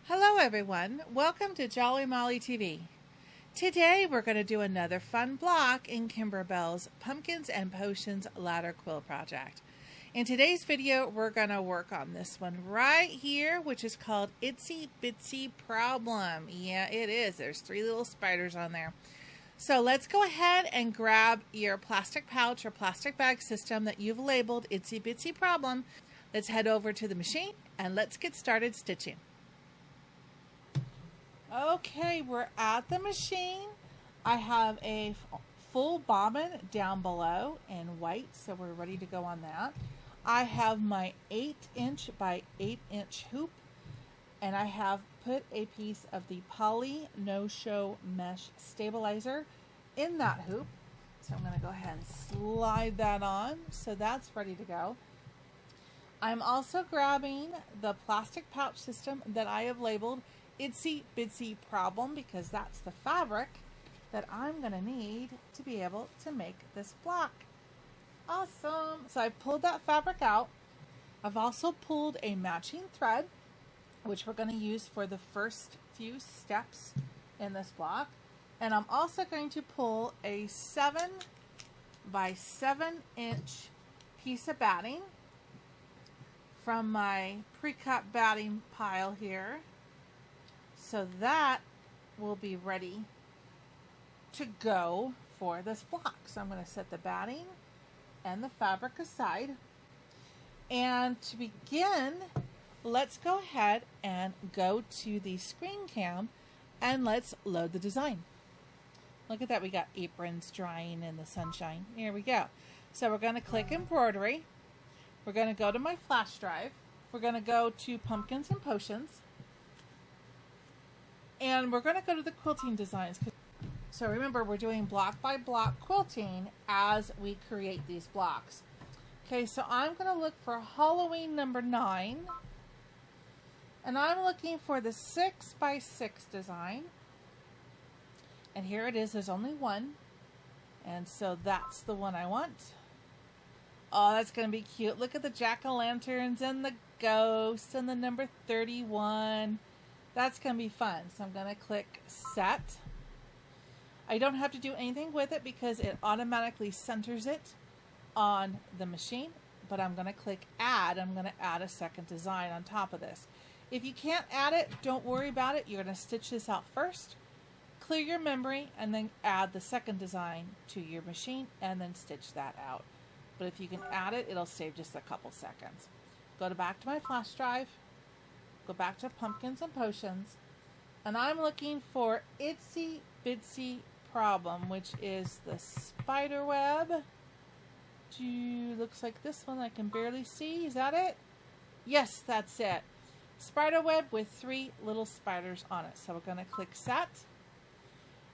Hello everyone, welcome to Jolly Molly TV. Today we're going to do another fun block in Kimberbell's Pumpkins and Potions ladder quilt project. In today's video we're going to work on this one right here, which is called Itsy Bitsy Problem. Yeah, it is. There's 3 little spiders on there. So let's go ahead and grab your plastic pouch or plastic bag system that you've labeled Itsy Bitsy Problem. Let's head over to the machine and let's get started stitching. Okay, we're at the machine. I have a full bobbin down below in white, so we're ready to go on that. I have my 8" by 8" hoop, and I have put a piece of the poly no-show mesh stabilizer in that hoop. So I'm going to go ahead and slide that on, so that's ready to go. I'm also grabbing the plastic pouch system that I have labeled Itsy Bitsy Problem because that's the fabric that I'm going to need to be able to make this block. Awesome! So I pulled that fabric out. I've also pulled a matching thread, which we're going to use for the first few steps in this block. And I'm also going to pull a 7 by 7" piece of batting from my pre-cut batting pile here. So that will be ready to go for this block. So I'm going to set the batting and the fabric aside. And to begin, let's go ahead and go to the screen cam and let's load the design. Look at that, we got aprons drying in the sunshine. Here we go. So we're going to click Embroidery. We're going to go to my flash drive. We're going to go to Pumpkins and Potions. And we're going to go to the quilting designs. So remember, we're doing block by block quilting as we create these blocks. Okay, so I'm going to look for Halloween number 9. And I'm looking for the 6 by 6 design. And here it is, there's only one. And so that's the one I want. Oh, that's going to be cute. Look at the jack-o'-lanterns and the ghosts and the number 31. That's going to be fun. So I'm going to click Set. I don't have to do anything with it because it automatically centers it on the machine. But I'm going to click Add. I'm going to add a second design on top of this. If you can't add it, don't worry about it. You're going to stitch this out first. Clear your memory and then add the second design to your machine and then stitch that out. But if you can add it, it'll save just a couple seconds. Go back to my flash drive. Go back to Pumpkins and Potions, and I'm looking for Itsy Bitsy Problem, which is the spider web. Looks like this one I can barely see. Is that it? Yes, that's it. Spider web with 3 little spiders on it. So we're going to click Set.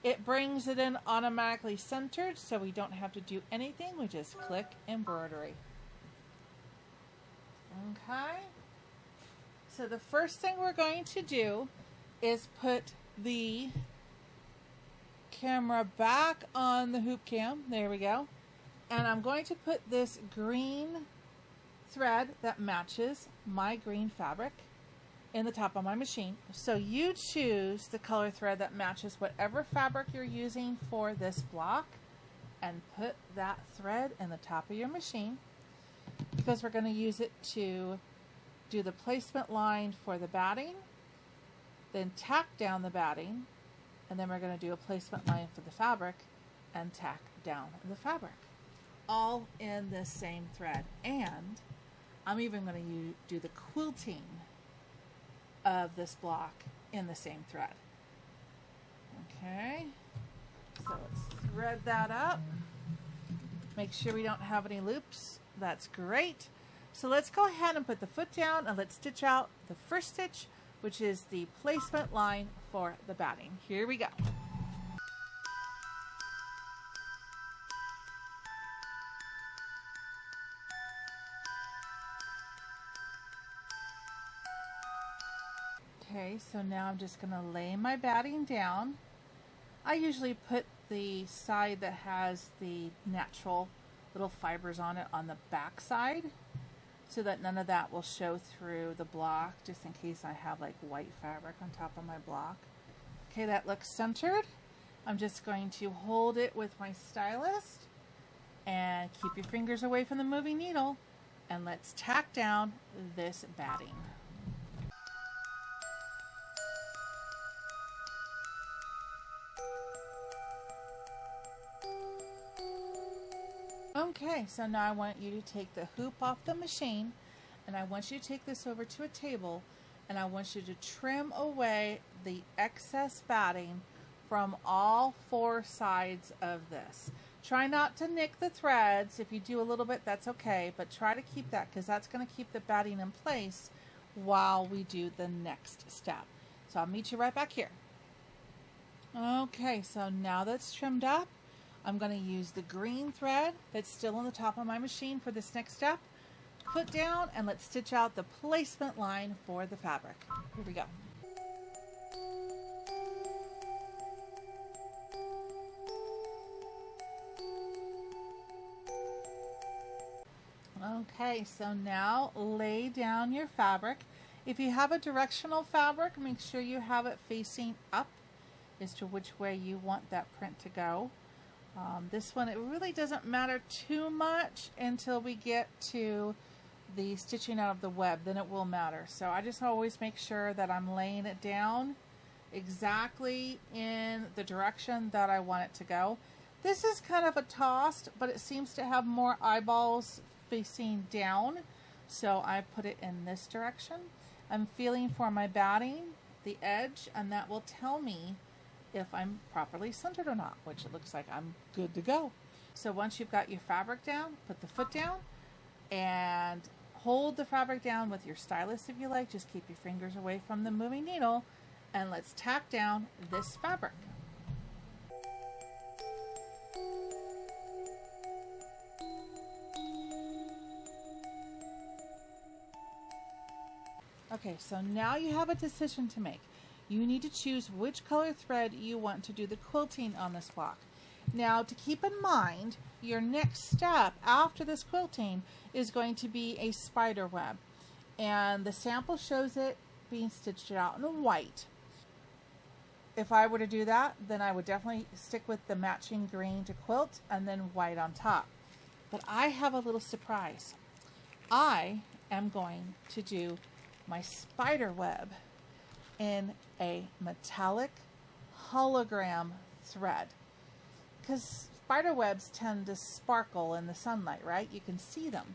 It brings it in automatically centered, so we don't have to do anything. We just click Embroidery. Okay. So the first thing we're going to do is put the camera back on the hoop cam. There we go. And I'm going to put this green thread that matches my green fabric in the top of my machine. So you choose the color thread that matches whatever fabric you're using for this block and put that thread in the top of your machine because we're going to use it to do the placement line for the batting, then tack down the batting, and then we're going to do a placement line for the fabric and tack down the fabric, all in the same thread. And I'm even going to do the quilting of this block in the same thread. Okay, so let's thread that up. Make sure we don't have any loops. That's great. So let's go ahead and put the foot down and let's stitch out the first stitch, which is the placement line for the batting. Here we go. Okay, so now I'm just going to lay my batting down. I usually put the side that has the natural little fibers on it on the back side. so that none of that will show through the block, just in case I have like white fabric on top of my block. Okay, that looks centered. I'm just going to hold it with my stylus and keep your fingers away from the moving needle, and let's tack down this batting. Okay, so now I want you to take the hoop off the machine, and I want you to take this over to a table, and I want you to trim away the excess batting from all 4 sides of this. Try not to nick the threads. If you do a little bit, that's okay, but try to keep that, because that's going to keep the batting in place while we do the next step. So I'll meet you right back here. Okay, so now that's trimmed up, I'm going to use the green thread that's still on the top of my machine for this next step. Put down, and let's stitch out the placement line for the fabric. Here we go. Okay, so now lay down your fabric. If you have a directional fabric, make sure you have it facing up as to which way you want that print to go. This one, it really doesn't matter too much until we get to the stitching out of the web, then it will matter. So I just always make sure that I'm laying it down exactly in the direction that I want it to go. This is kind of a tossed, but it seems to have more eyeballs facing down, so I put it in this direction. I'm feeling for my batting, the edge, and that will tell me if I'm properly centered or not, which it looks like I'm good to go. So once you've got your fabric down, put the foot down and hold the fabric down with your stylus if you like. Just keep your fingers away from the moving needle, and let's tack down this fabric. Okay, so now you have a decision to make. You need to choose which color thread you want to do the quilting on this block. Now, to keep in mind, your next step after this quilting is going to be a spider web. And the sample shows it being stitched out in white. If I were to do that, then I would definitely stick with the matching green to quilt and then white on top. But I have a little surprise. I am going to do my spider web in a metallic hologram thread, because spider webs tend to sparkle in the sunlight, right? You can see them.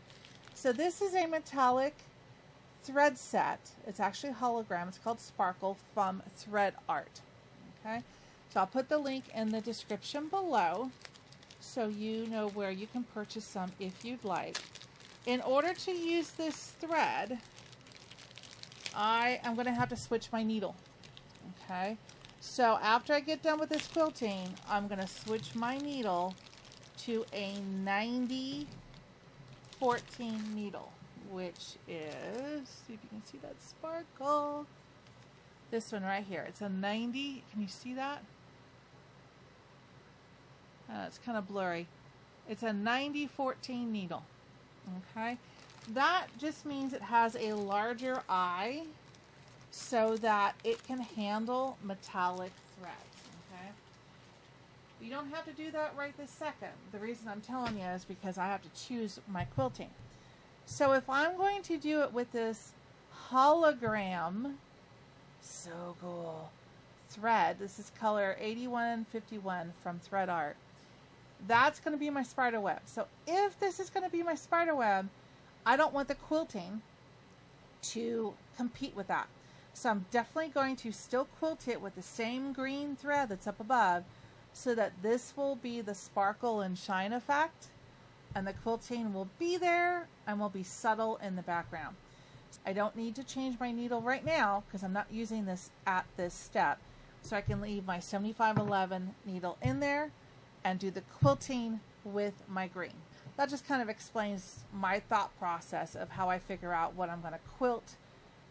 So this is a metallic thread set. It's actually a hologram. It's called Sparkle from Threadart. Okay, so I'll put the link in the description below so you know where you can purchase some if you'd like. In order to use this thread, I am going to have to switch my needle. Okay, so after I get done with this quilting, I'm going to switch my needle to a 90-14 needle, which is, see if you can see that sparkle. This one right here. It's a 90. Can you see that? It's kind of blurry. It's a 90-14 needle. Okay, that just means it has a larger eye so that it can handle metallic threads. Okay, you don't have to do that right this second. The reason I'm telling you is because I have to choose my quilting. So if I'm going to do it with this hologram, so cool, thread, this is color 8151 from Threadart, that's going to be my spider web. So if this is going to be my spider web, I don't want the quilting to compete with that. So I'm definitely going to still quilt it with the same green thread that's up above, so that this will be the sparkle and shine effect, and the quilting will be there and will be subtle in the background. I don't need to change my needle right now because I'm not using this at this step. So I can leave my 7511 needle in there and do the quilting with my green. That just kind of explains my thought process of how I figure out what I'm going to quilt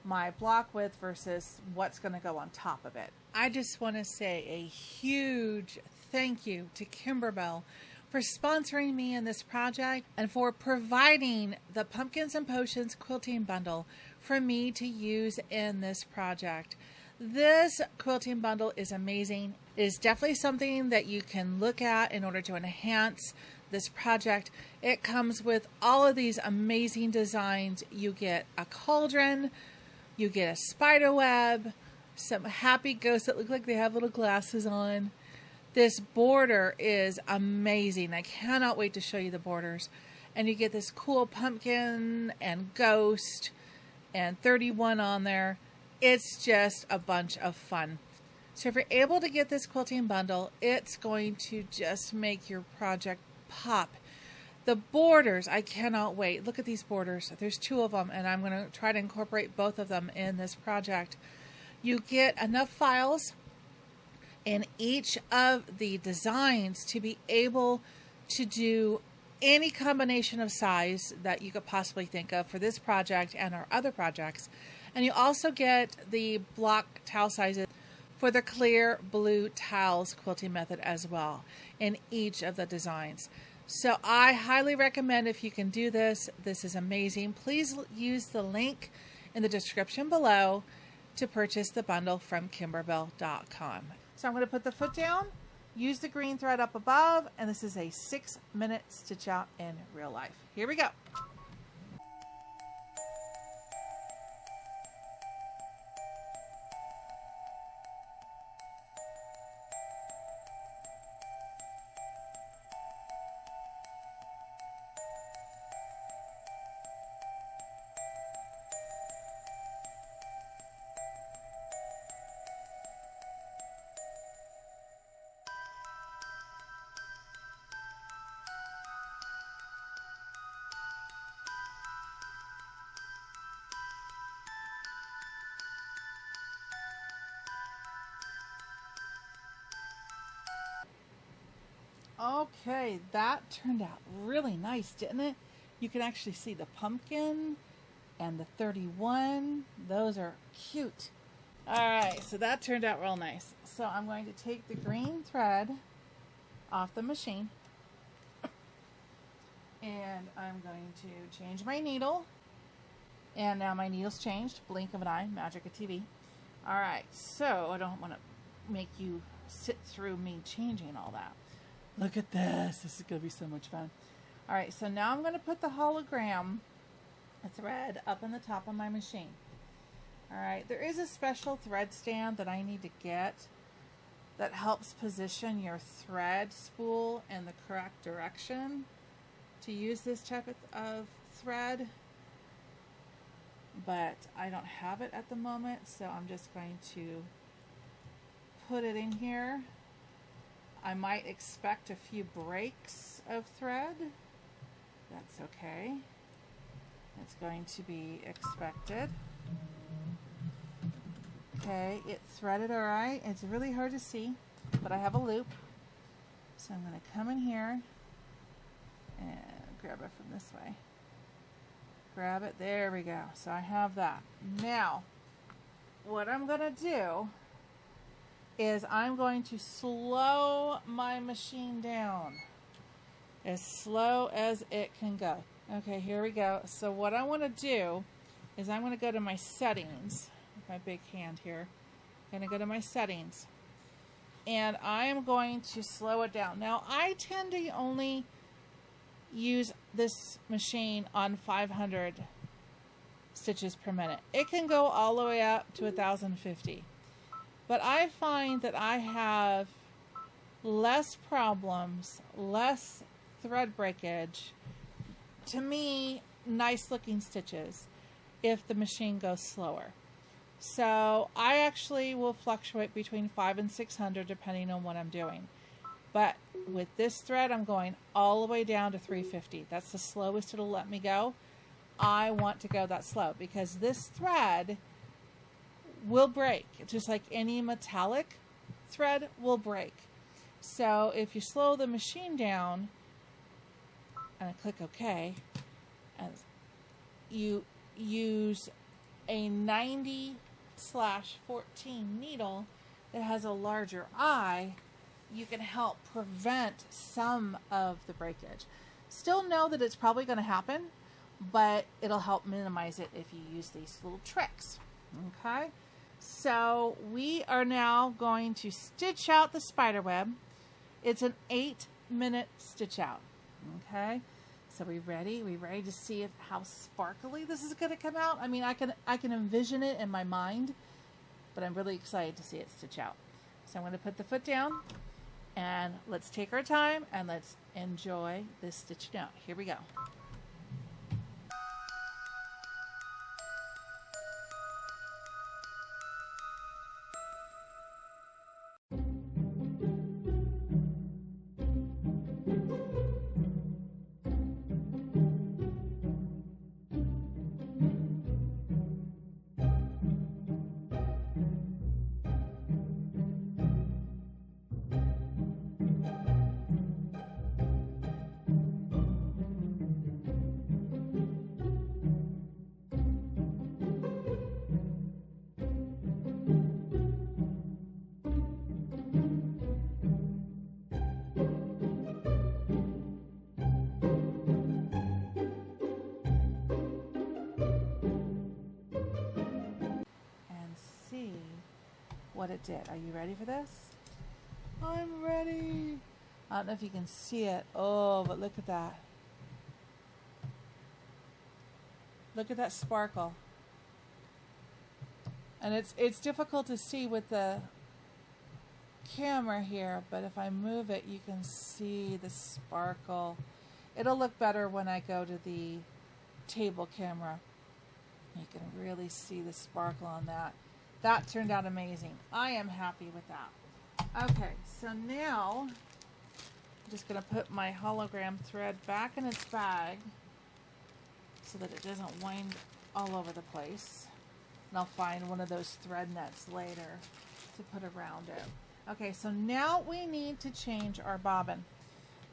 my block with versus what's going to go on top of it. I just want to say a huge thank you to Kimberbell for sponsoring me in this project and for providing the Pumpkins and Potions quilting bundle for me to use in this project. This quilting bundle is amazing. It is definitely something that you can look at in order to enhance this project. It comes with all of these amazing designs. You get a cauldron, you get a spider web, some happy ghosts that look like they have little glasses on. This border is amazing. I cannot wait to show you the borders. And you get this cool pumpkin and ghost and 31 on there. It's just a bunch of fun. So if you're able to get this quilting bundle, it's going to just make your project pop. The borders, I cannot wait. Look at these borders. There's 2 of them, and I'm going to try to incorporate both of them in this project. You get enough files in each of the designs to be able to do any combination of size that you could possibly think of for this project and our other projects. And you also get the block tile sizes for the clear blue tiles quilting method as well in each of the designs. So I highly recommend if you can do this. This is amazing. Please use the link in the description below to purchase the bundle from Kimberbell.com. So I'm going to put the foot down, use the green thread up above, and this is a 6-minute stitch out in real life. Here we go. Okay, that turned out really nice, didn't it? You can actually see the pumpkin and the 31. Those are cute. All right, so that turned out real nice. So I'm going to take the green thread off the machine, and I'm going to change my needle. And now my needle's changed. Blink of an eye, magic of TV. All right, so I don't want to make you sit through me changing all that. Look at this. This is going to be so much fun. All right, so now I'm going to put the hologram thread up on the top of my machine. All right, there is a special thread stand that I need to get that helps position your thread spool in the correct direction to use this type of thread. But I don't have it at the moment, so I'm just going to put it in here. I might expect a few breaks of thread. That's okay. It's going to be expected. Okay, it threaded all right. It's really hard to see, but I have a loop. So I'm going to come in here and grab it from this way. Grab it. There we go. So I have that. Now, what I'm going to do is I'm going to slow my machine down as slow as it can go. Okay, here we go. So what I want to do is I'm going to go to my settings with my big hand here. I'm going to go to my settings, and I am going to slow it down. Now, I tend to only use this machine on 500 stitches per minute. It can go all the way up to 1050. But I find that I have less problems, less thread breakage, to me, nice looking stitches if the machine goes slower. So I actually will fluctuate between 500 and 600 depending on what I'm doing. But with this thread, I'm going all the way down to 350. That's the slowest it'll let me go. I want to go that slow because this thread will break, just like any metallic thread will break. So if you slow the machine down and I click OK, and you use a 90/14 needle that has a larger eye, you can help prevent some of the breakage. Still know that it's probably going to happen, but it'll help minimize it if you use these little tricks. Okay, so we are now going to stitch out the spider web. It's an 8-minute stitch out. Okay, so we ready? We ready to see how sparkly this is going to come out? I mean, I can envision it in my mind, but I'm really excited to see it stitch out. So I'm going to put the foot down, and let's take our time and let's enjoy this stitching out. Here we go. What it did. Are you ready for this? I'm ready. I don't know if you can see it. Oh, but look at that. Look at that sparkle. And it's difficult to see with the camera here, but if I move it, you can see the sparkle. It'll look better when I go to the table camera. You can really see the sparkle on that. That turned out amazing. I am happy with that. Okay, so now I'm just going to put my hologram thread back in its bag so that it doesn't wind all over the place. And I'll find one of those thread nets later to put around it. Okay, so now we need to change our bobbin.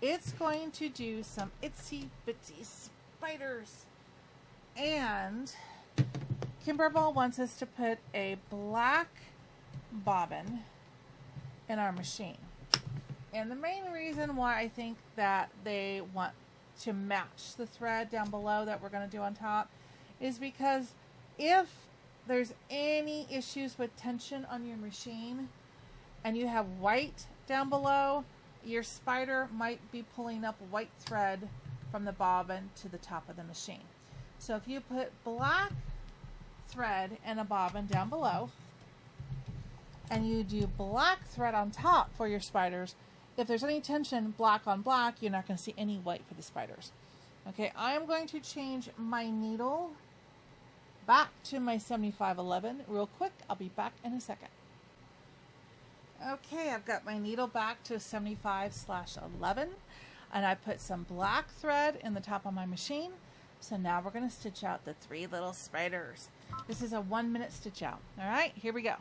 It's going to do some itsy bitsy spiders. And Kimberbell wants us to put a black bobbin in our machine. And the main reason why I think that they want to match the thread down below that we're going to do on top is because if there's any issues with tension on your machine and you have white down below, your spider might be pulling up white thread from the bobbin to the top of the machine. So if you put black thread and a bobbin down below and you do black thread on top for your spiders, if there's any tension black on black, you're not going to see any white for the spiders. Okay, I am going to change my needle back to my 7511 real quick. I'll be back in a second. Okay, I've got my needle back to 75/11 and I put some black thread in the top of my machine. So now we're going to stitch out the 3 little spiders. This is a 1-minute stitch out. All right, here we go.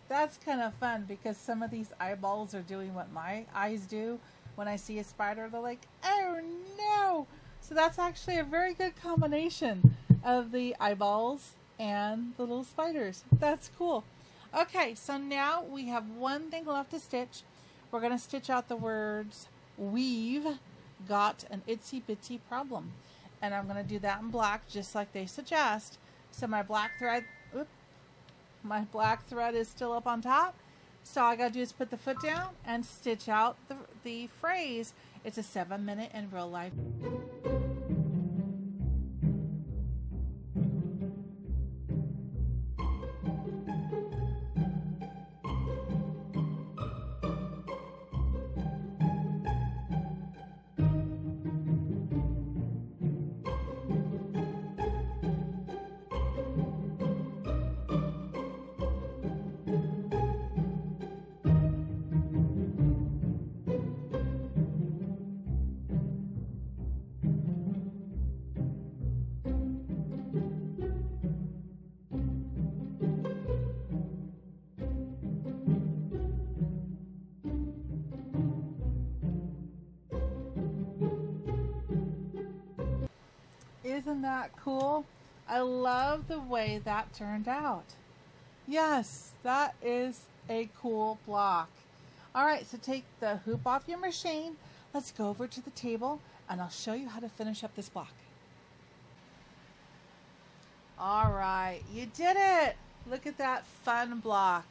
That's kind of fun because some of these eyeballs are doing what my eyes do when I see a spider. They're like, oh no! So that's actually a very good combination of the eyeballs and the little spiders. That's cool. Okay, so now we have one thing left to stitch. We're going to stitch out the words, we've got an itsy bitsy problem. And I'm going to do that in black just like they suggest. So my black thread, my black thread is still up on top. So all I got to do is put the foot down and stitch out the phrase. It's a 7-minute in real life. Isn't that cool? I love the way that turned out. Yes, that is a cool block. All right, so take the hoop off your machine. Let's go over to the table and I'll show you how to finish up this block. All right, you did it. Look at that fun block.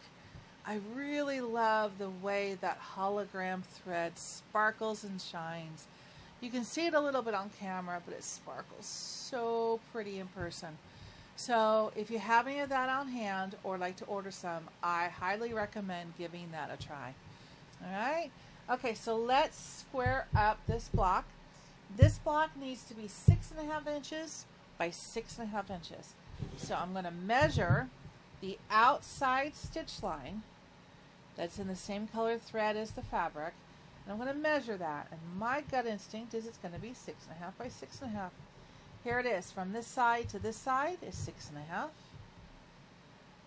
I really love the way that hologram thread sparkles and shines. You can see it a little bit on camera, but it sparkles so pretty in person. So if you have any of that on hand or like to order some, I highly recommend giving that a try. All right. Okay, so let's square up this block. This block needs to be 6.5 inches by 6.5 inches. So I'm going to measure the outside stitch line that's in the same color thread as the fabric. And I'm going to measure that. And my gut instinct is it's going to be 6.5 by 6.5. Here it is. From this side to this side is 6.5.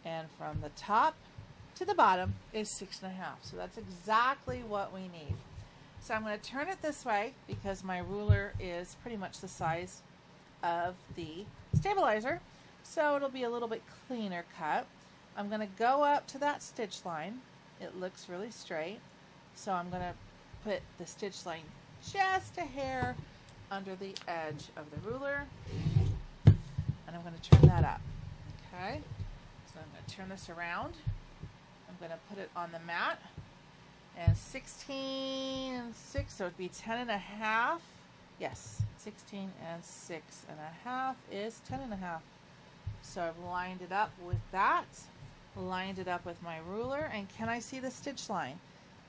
And from the top to the bottom is 6.5. So that's exactly what we need. So I'm going to turn it this way because my ruler is pretty much the size of the stabilizer. So it'll be a little bit cleaner cut. I'm going to go up to that stitch line. It looks really straight. So I'm going to put the stitch line just a hair under the edge of the ruler. And I'm going to turn that up. Okay. So I'm going to turn this around. I'm going to put it on the mat. And 16 and 6, so it would be 10.5. Yes, 16 and 6.5 is 10.5. So I've lined it up with that, lined it up with my ruler, and can I see the stitch line?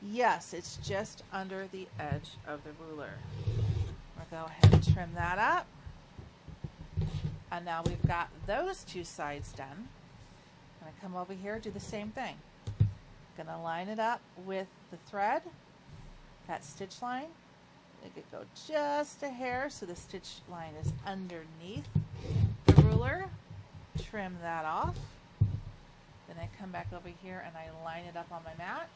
Yes, it's just under the edge of the ruler. We'll go ahead and trim that up. And now we've got those two sides done. I'm going to come over here and do the same thing. Going to line it up with the thread, that stitch line. It could go just a hair so the stitch line is underneath the ruler. Trim that off. Then I come back over here and I line it up on my mat.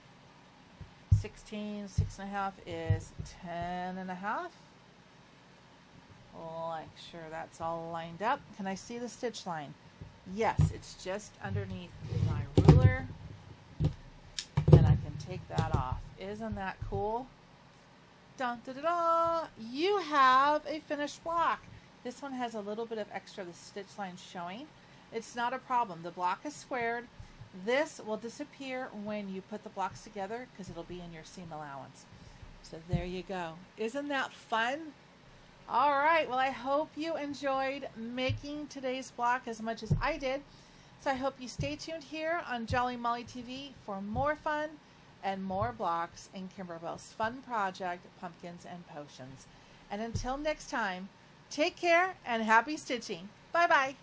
16, 6.5 is 10.5. Make sure that's all lined up. Can I see the stitch line? Yes, it's just underneath my ruler. And I can take that off. Isn't that cool? Dun, da, da, da. You have a finished block. This one has a little bit of extra of the stitch line showing. It's not a problem. The block is squared. This will disappear when you put the blocks together because it'll be in your seam allowance. So there you go. Isn't that fun? All right. Well, I hope you enjoyed making today's block as much as I did. So I hope you stay tuned here on Jolly Molly TV for more fun and more blocks in Kimberbell's fun project, Pumpkins and Potions. And until next time, take care and happy stitching. Bye-bye.